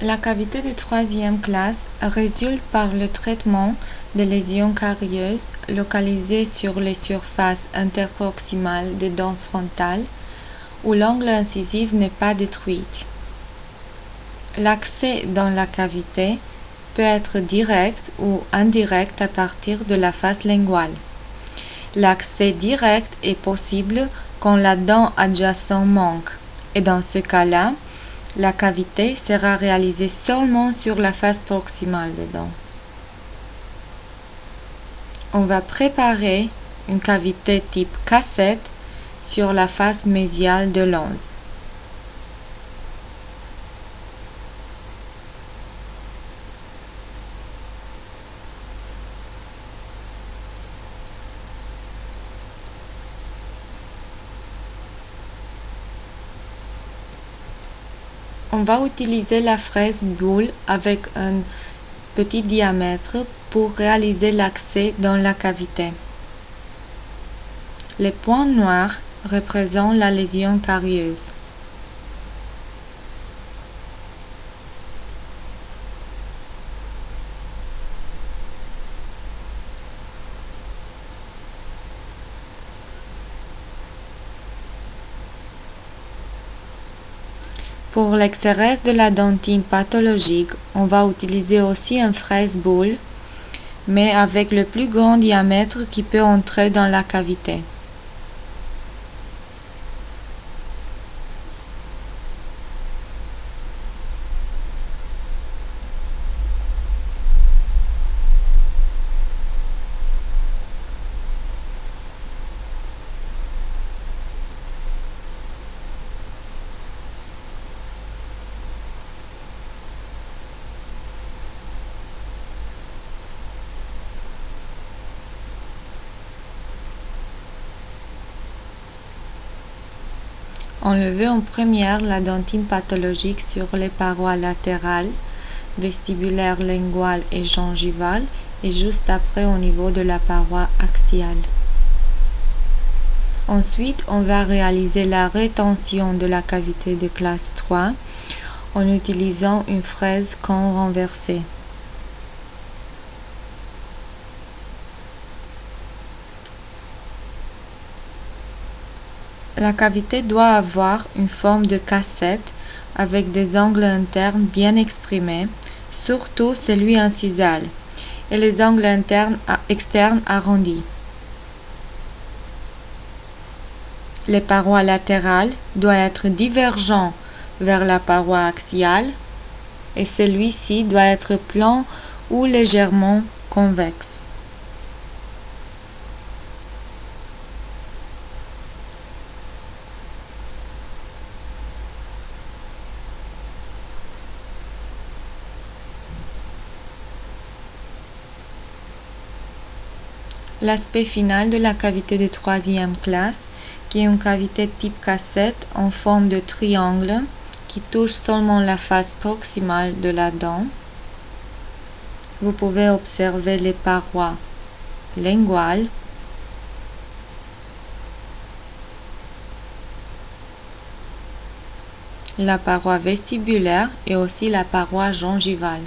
La cavité de troisième classe résulte par le traitement de lésions carieuses localisées sur les surfaces interproximales des dents frontales où l'angle incisif n'est pas détruit. L'accès dans la cavité peut être direct ou indirect à partir de la face linguale. L'accès direct est possible quand la dent adjacente manque, et dans ce cas-là, la cavité sera réalisée seulement sur la face proximale des dents. On va préparer une cavité type cassette sur la face mésiale de l'os. On va utiliser la fraise boule avec un petit diamètre pour réaliser l'accès dans la cavité. Les points noirs représentent la lésion carieuse. Pour l'exérèse de la dentine pathologique, on va utiliser aussi une fraise boule, mais avec le plus grand diamètre qui peut entrer dans la cavité. Enlevez en première la dentine pathologique sur les parois latérales, vestibulaires, linguales et gingivales, et juste après au niveau de la paroi axiale. Ensuite, on va réaliser la rétention de la cavité de classe 3 en utilisant une fraise con renversée. La cavité doit avoir une forme de cassette avec des angles internes bien exprimés, surtout celui incisal, et les angles externes arrondis. Les parois latérales doivent être divergentes vers la paroi axiale et celui-ci doit être plan ou légèrement convexe. L'aspect final de la cavité de troisième classe, qui est une cavité type cassette en forme de triangle qui touche seulement la face proximale de la dent. Vous pouvez observer les parois linguales, la paroi vestibulaire et aussi la paroi gingivale.